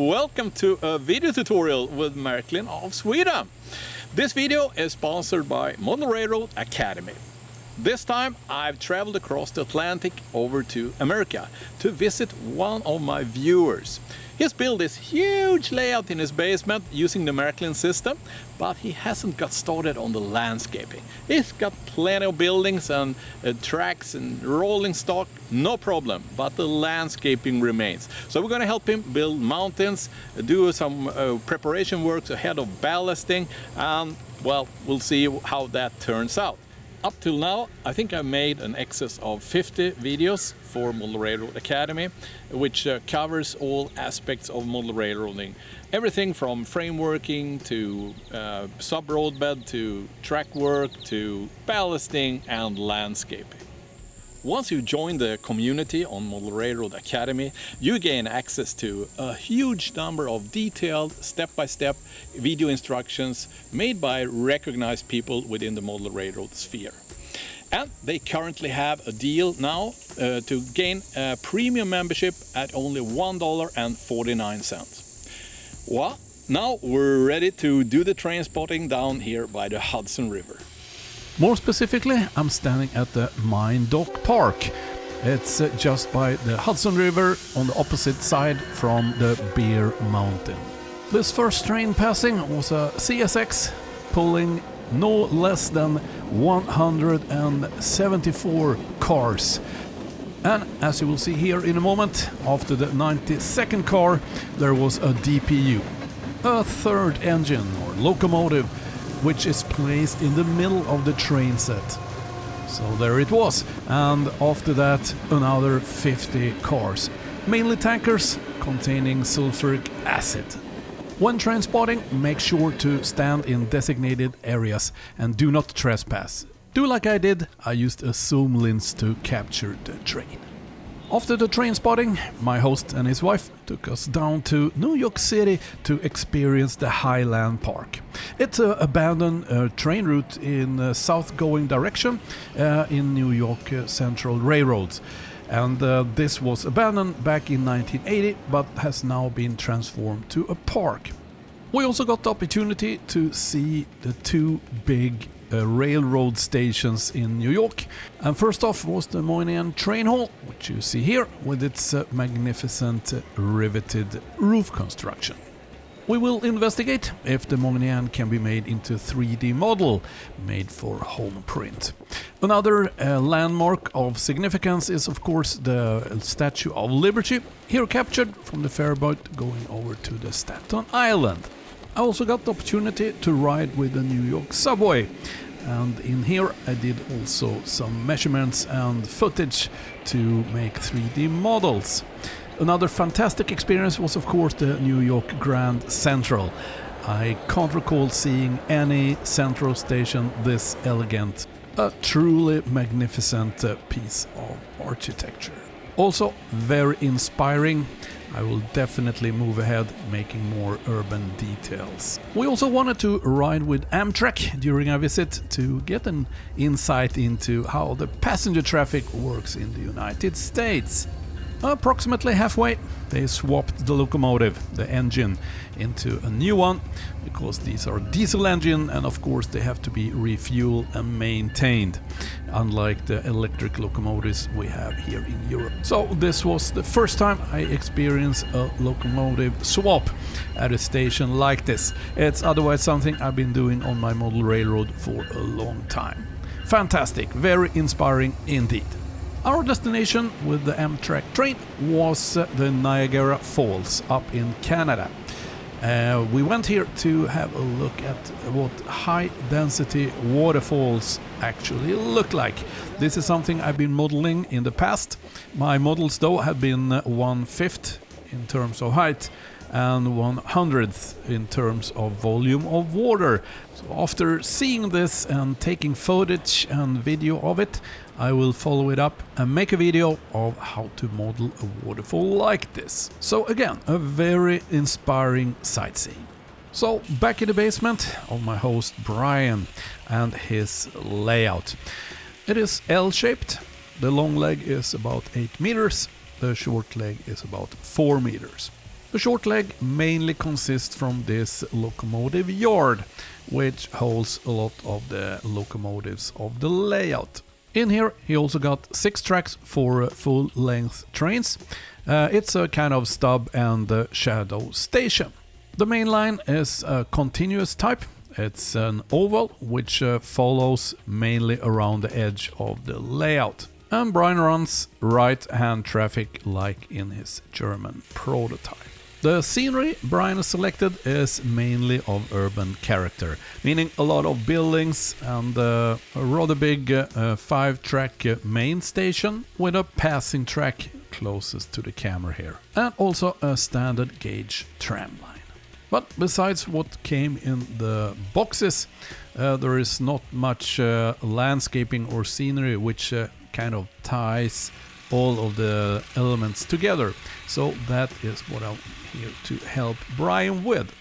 welcome to a video tutorial with Marklinofsweden. This video is sponsored by Model Railroad Academy. This time I've traveled across the Atlantic over to America to visit one of my viewers. He's built this huge layout in his basement using the Marklin system, but he hasn't got started on the landscaping. He's got plenty of buildings and tracks and rolling stock, no problem, but the landscaping remains. So we're going to help him build mountains, do some preparation works ahead of ballasting, and well, we'll see how that turns out. Up till now, I think I made an excess of 50 videos for Model Railroad Academy, which covers all aspects of model railroading. Everything from frameworking to sub-road bed to track work to ballasting and landscaping. Once you join the community on Model Railroad Academy, you gain access to a huge number of detailed step-by-step video instructions made by recognized people within the model railroad sphere. And they currently have a deal now to gain a premium membership at only $1.49. Well, now we're ready to do the train spotting down here by the Hudson River. More specifically, I'm standing at the Mine Dock Park. It's just by the Hudson River on the opposite side from the Bear Mountain. This first train passing was a CSX pulling no less than 174 cars. And as you will see here in a moment, after the 92nd car, there was a DPU, a third engine or locomotive, which is placed in the middle of the train set. So there it was, and after that another 50 cars, mainly tankers containing sulfuric acid. When train spotting, make sure to stand in designated areas and do not trespass. Do like I did, I used a zoom lens to capture the train. After the train spotting, my host and his wife took us down to New York City to experience the Highland Park. It's an abandoned train route in south-going direction in New York Central Railroads. And this was abandoned back in 1980, but has now been transformed to a park. We also got the opportunity to see the two big railroad stations in New York. And first off was the Moynihan Train Hall, which you see here with its magnificent riveted roof construction. We will investigate if the Moynihan can be made into 3D model made for home print. Another landmark of significance is of course the Statue of Liberty, here captured from the ferryboat going over to the Staten Island. I also got the opportunity to ride with the New York subway, and in here I did also some measurements and footage to make 3D models. Another fantastic experience was of course the New York Grand Central. I can't recall seeing any central station this elegant. A truly magnificent piece of architecture. Also very inspiring. I will definitely move ahead making more urban details. We also wanted to ride with Amtrak during our visit to get an insight into how the passenger traffic works in the United States. Approximately halfway, they swapped the locomotive, the engine, into a new one, because these are diesel engine and of course they have to be refueled and maintained, unlike the electric locomotives we have here in Europe. So this was the first time I experienced a locomotive swap at a station like this. It's otherwise something I've been doing on my model railroad for a long time. Fantastic, very inspiring indeed. Our destination with the Amtrak train was the Niagara Falls up in Canada. We went here to have a look at what high-density waterfalls actually look like. This is something I've been modeling in the past. My models though have been 1/5 in terms of height and 1/100th in terms of volume of water. So after seeing this and taking footage and video of it, I will follow it up and make a video of how to model a waterfall like this. So again, a very inspiring sightseeing. So back in the basement of my host Brian and his layout. It is L-shaped. The long leg is about 8 meters. The short leg is about 4 meters. The short leg mainly consists from this locomotive yard, which holds a lot of the locomotives of the layout. In here he also got 6 tracks for full-length trains. It's a kind of stub and shadow station. The main line is a continuous type. It's an oval which follows mainly around the edge of the layout. And Brian runs right-hand traffic like in his German prototype. The scenery Brian has selected is mainly of urban character, meaning a lot of buildings and a rather big 5-track main station with a passing track closest to the camera here. And also a standard gauge tram line. But besides what came in the boxes, there is not much landscaping or scenery which kind of ties all of the elements together. So that is what I'm here to help Brian with.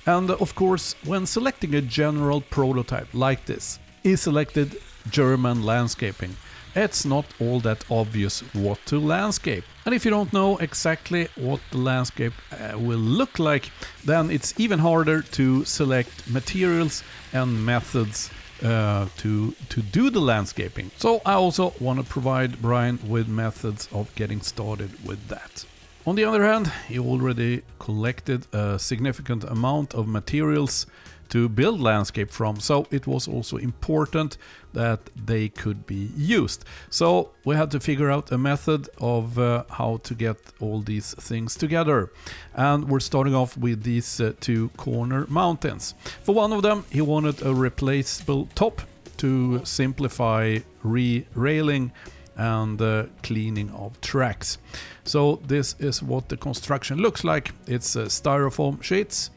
And of course, when selecting a general prototype like this, he selected German landscaping. It's not all that obvious what to landscape. And if you don't know exactly what the landscape will look like, then it's even harder to select materials and methods to do the landscaping. So I also want to provide Brian with methods of getting started with that. On the other hand, he already collected a significant amount of materials to build landscape from, so it was also important that they could be used. So we had to figure out a method of how to get all these things together. And we're starting off with these 2 corner mountains. For one of them, he wanted a replaceable top to simplify re-railing and cleaning of tracks. So this is what the construction looks like. It's styrofoam sheets,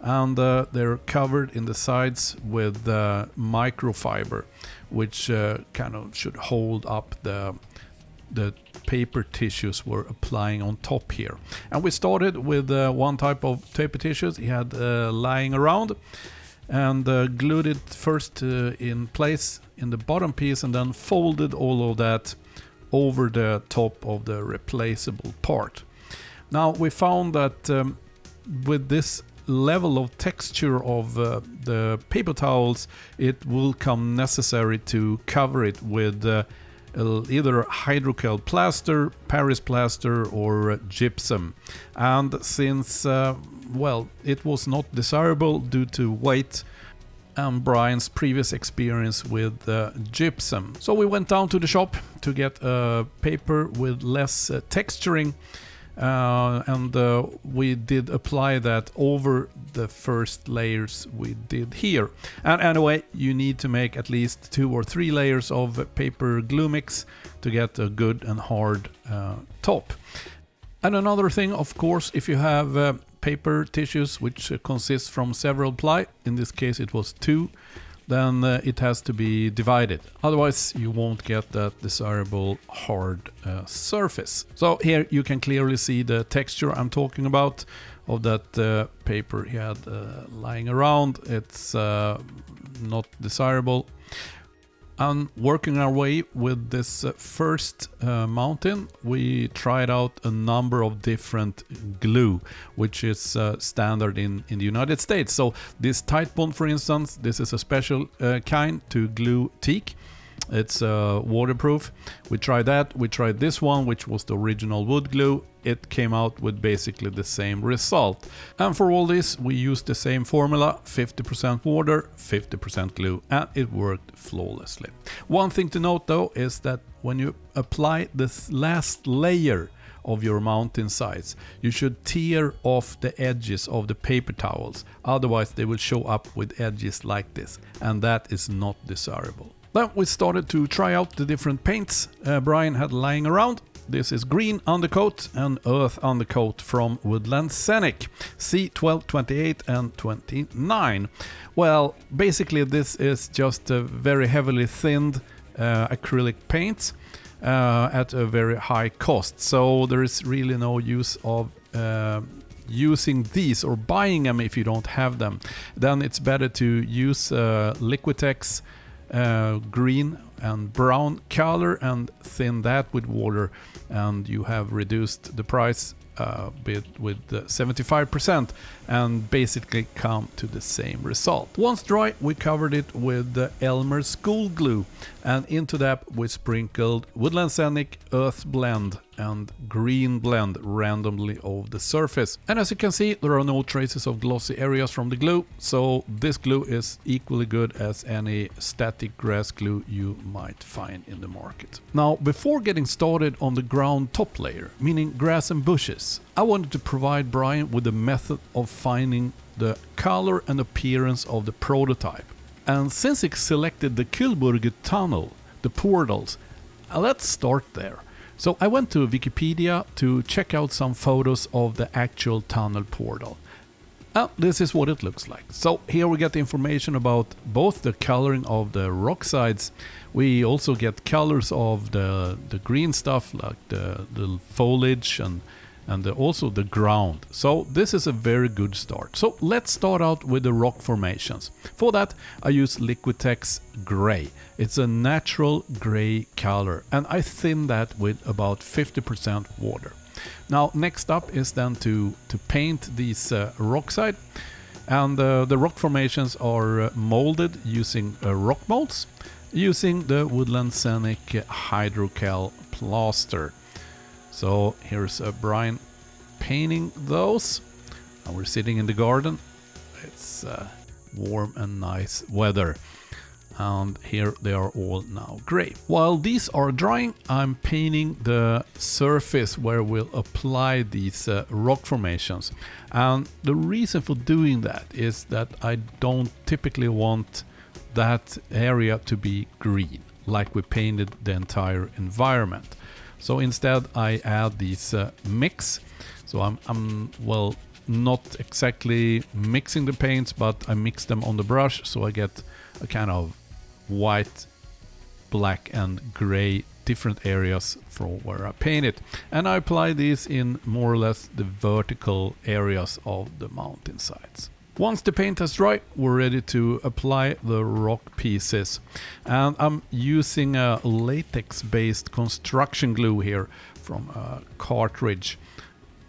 and they're covered in the sides with microfiber, which kind of should hold up the paper tissues we're applying on top here. And we started with one type of paper tissues he had lying around, and glued it first in place in the bottom piece, and then folded all of that over the top of the replaceable part. Now we found that with this level of texture of the paper towels, it will come necessary to cover it with either hydrocal plaster, Paris plaster, or gypsum. And since well, it was not desirable due to weight and Brian's previous experience with gypsum, so we went down to the shop to get a paper with less texturing. And we did apply that over the first layers we did here. And anyway, you need to make at least 2 or 3 layers of paper glue mix to get a good and hard top. And another thing, of course, if you have paper tissues which consist from several ply, in this case it was 2, then it has to be divided. Otherwise you won't get that desirable hard surface. So here you can clearly see the texture I'm talking about of that paper he had lying around. It's not desirable. And working our way with this first mountain, we tried out a number of different glue, which is standard in the United States. So this tight bond, for instance, this is a special kind to glue teak. It's waterproof. We tried that. We tried this one, which was the original wood glue. It came out with basically the same result. And for all this, we used the same formula, 50% water, 50% glue, and it worked flawlessly. One thing to note though is that when you apply this last layer of your mountain sides, you should tear off the edges of the paper towels. Otherwise they will show up with edges like this, and that is not desirable. Then we started to try out the different paints Brian had lying around. This is green undercoat and earth undercoat from Woodland Scenic, C12, 28 and 29. Well, basically this is just a very heavily thinned acrylic paint at a very high cost. So there is really no use of using these or buying them if you don't have them. Then it's better to use Liquitex green and brown color and thin that with water, and you have reduced the price a bit with 75% and basically come to the same result. Once dry, we covered it with the Elmer School Glue, and into that we sprinkled Woodland Scenic, Earth Blend and Green Blend randomly over the surface. And as you can see, there are no traces of glossy areas from the glue, so this glue is equally good as any static grass glue you might find in the market. Now, before getting started on the ground top layer, meaning grass and bushes, I wanted to provide Brian with a method of finding the color and appearance of the prototype. And since he selected the Kühlburger tunnel, the portals, let's start there. So I went to Wikipedia to check out some photos of the actual tunnel portal. This is what it looks like. So here we get information about both the coloring of the rock sides. We also get colors of the green stuff, like the foliage and also the ground. So this is a very good start. So let's start out with the rock formations. For that I use Liquitex Gray. It's a natural gray color and I thin that with about 50% water. Now next up is then to paint these rock side, and the rock formations are molded using rock molds using the Woodland Scenic Hydrocal plaster. So here's Brian painting those, and we're sitting in the garden. It's warm and nice weather, and here they are all now gray. While these are drying, I'm painting the surface where we'll apply these rock formations, and the reason for doing that is that I don't typically want that area to be green like we painted the entire environment. So instead I add these mix. So I'm well, not exactly mixing the paints, but I mix them on the brush, so I get a kind of white, black and gray different areas from where I paint it. And I apply these in more or less the vertical areas of the mountainsides. Once the paint has dried, we're ready to apply the rock pieces. And I'm using a latex-based construction glue here from a cartridge.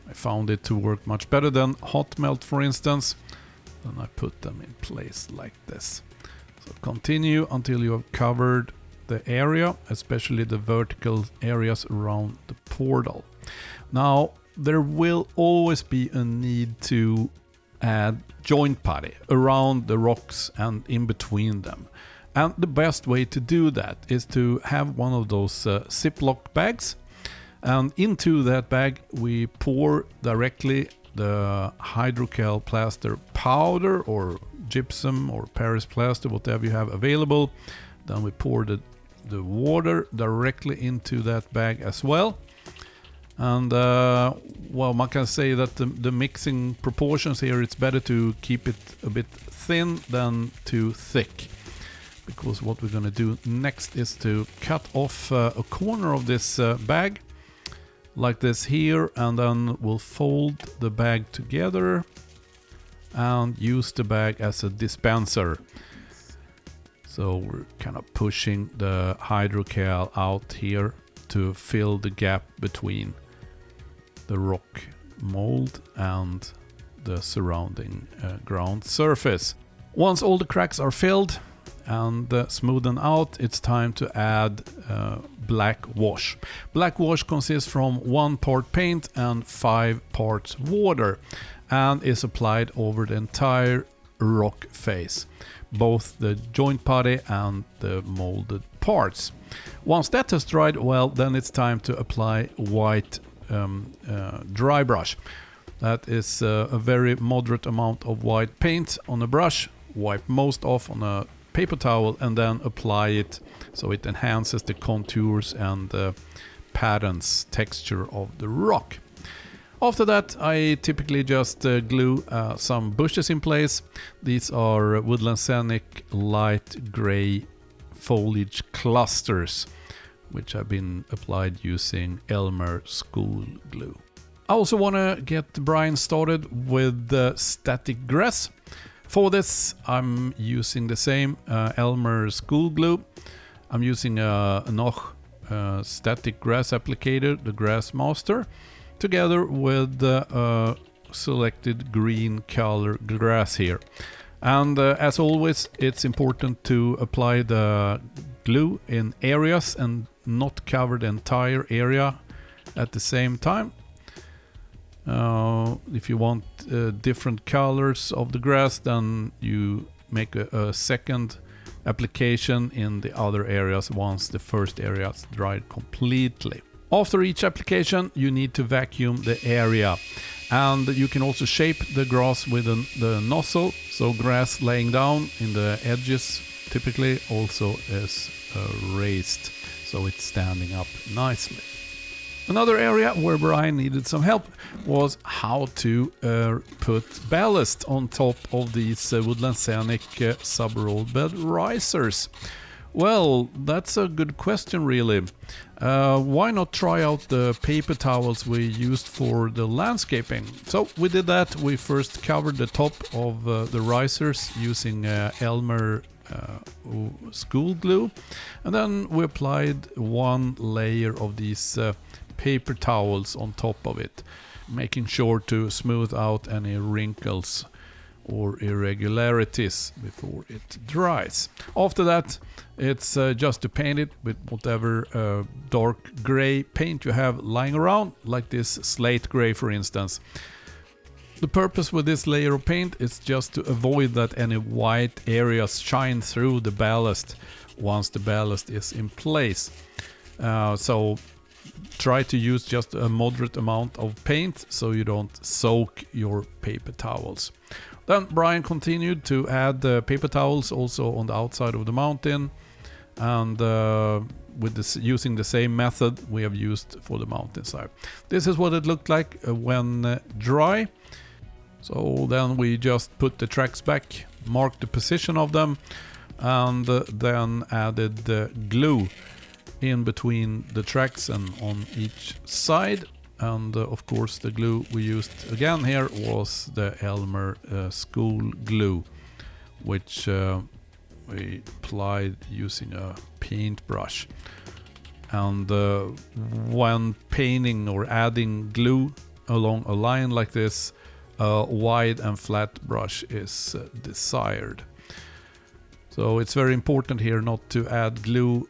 I found it to work much better than hot melt, for instance. Then I put them in place like this. So continue until you have covered the area, especially the vertical areas around the portal. Now, there will always be a need to add joint putty around the rocks and in between them. And the best way to do that is to have one of those Ziploc bags. And into that bag we pour directly the hydrocal plaster powder or gypsum or Paris plaster, whatever you have available. Then we pour the water directly into that bag as well. And well, one can say that the mixing proportions here, it's better to keep it a bit thin than too thick, because what we're going to do next is to cut off a corner of this bag like this here, and then we'll fold the bag together and use the bag as a dispenser. So we're kind of pushing the hydrocal out here to fill the gap between the rock mold and the surrounding ground surface. Once all the cracks are filled and smoothened out, it's time to add black wash. Black wash consists from 1 part paint and 5 parts water, and is applied over the entire rock face, both the joint putty and the molded parts. Once that has dried, well, then it's time to apply white dry brush. That is a very moderate amount of white paint on a brush. Wipe most off on a paper towel and then apply it so it enhances the contours and patterns, texture of the rock. After that, I typically just glue some bushes in place. These are Woodland Scenic light gray foliage clusters, which have been applied using Elmer School Glue. I also want to get Brian started with the static grass. For this, I'm using the same Elmer School Glue. I'm using a Noch static grass applicator, the Grass Master. together with the selected green color grass here. And as always, it's important to apply the glue in areas and not cover the entire area at the same time. If you want different colors of the grass, then you make a second application in the other areas once the first area is dried completely. After each application, you need to vacuum the area. And you can also shape the grass with the nozzle, so grass laying down in the edges typically also is raised, so it's standing up nicely. Another area where Brian needed some help was how to put ballast on top of these Woodland Scenic sub-rolled bed risers. Well, that's a good question really. Why not try out the paper towels we used for the landscaping? So we did that. We first covered the top of the risers using Elmer school glue, and then we applied one layer of these paper towels on top of it, making sure to smooth out any wrinkles or irregularities before it dries. After that, it's just to paint it with whatever dark gray paint you have lying around, like this slate gray for instance. The purpose with this layer of paint is just to avoid that any white areas shine through the ballast once the ballast is in place. So try to use just a moderate amount of paint so you don't soak your paper towels. Then Brian continued to add paper towels also on the outside of the mountain, and with this, using the same method we have used for the mountainside. This is what it looked like when dry. So then we just put the tracks back, marked the position of them, and then added the glue in between the tracks and on each side. And of course the glue we used again here was the Elmer school glue, which we applied using a paintbrush. And when painting or adding glue along a line like this, a wide and flat brush is desired. So it's very important here not to add glue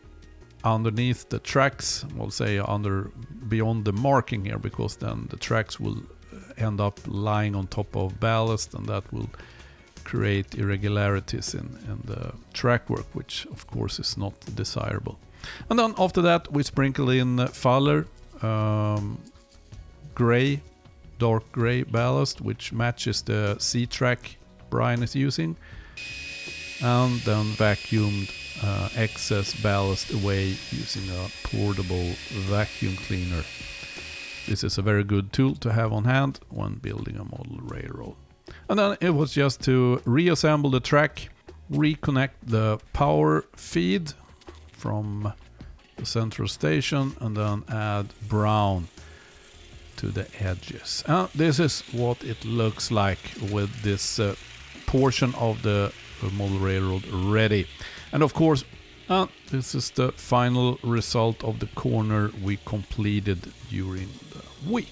underneath the tracks, we'll say beyond the marking here, because then the tracks will end up lying on top of ballast, and that will create irregularities in the track work, which of course is not desirable. And then after that we sprinkle in Faller gray, dark gray ballast, which matches the C-track Brian is using, and then vacuumed excess ballast away using a portable vacuum cleaner. This is a very good tool to have on hand when building a model railroad. And then it was just to reassemble the track, reconnect the power feed from the central station, and then add brown to the edges. And this is what it looks like with this portion of the model railroad ready. And of course, this is the final result of the corner we completed during the week.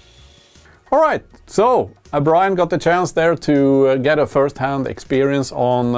All right, so Brian got the chance there to get a first-hand experience on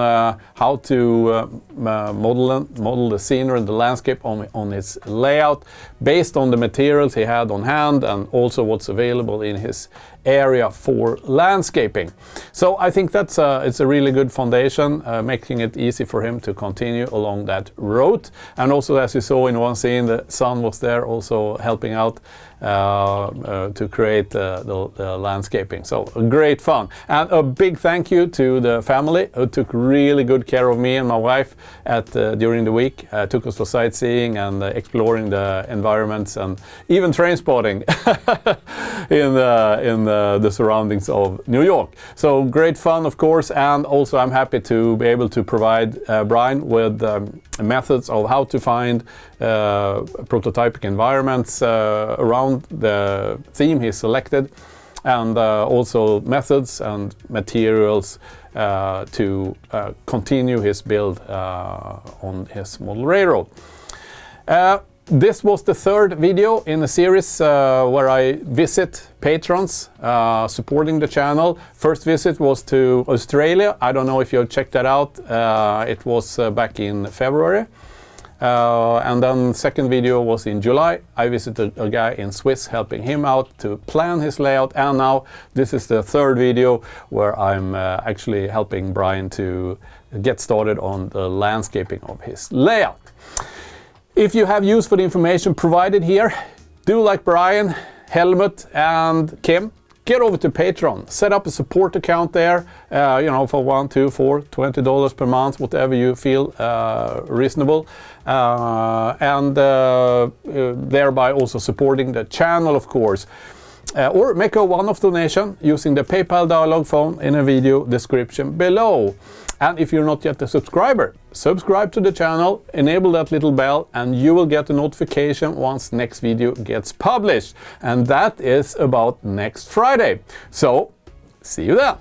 how to model the scenery and the landscape on his layout based on the materials he had on hand and also what's available in his area for landscaping. So I think that's it's a really good foundation, making it easy for him to continue along that road. And also, as you saw in one scene, the son was there also helping out to create the landscaping. So great fun, and a big thank you to the family who took really good care of me and my wife during the week. Took us for sightseeing and exploring the environments and even train spotting in the surroundings of New York. So great fun, of course, and also I'm happy to be able to provide Brian with methods of how to find prototypic environments around the theme he selected, and also methods and materials to continue his build on his model railroad. This was the third video in a series where I visit patrons supporting the channel. First visit was to Australia. I don't know if you have checked that out. It was back in February. And then second video was in July. I visited a guy in Swiss, helping him out to plan his layout. And now this is the third video where I'm actually helping Brian to get started on the landscaping of his layout. If you have use for the information provided here, do like Brian, Helmut and Kim. Get over to Patreon, set up a support account there, you know, for $1, $2, $4, $20 per month, whatever you feel reasonable, and thereby also supporting the channel, of course. Or make a one-off donation using the PayPal dialog phone in a video description below. And if you're not yet a subscriber, subscribe to the channel, enable that little bell, and you will get a notification once next video gets published. And that is about next Friday. So, see you then!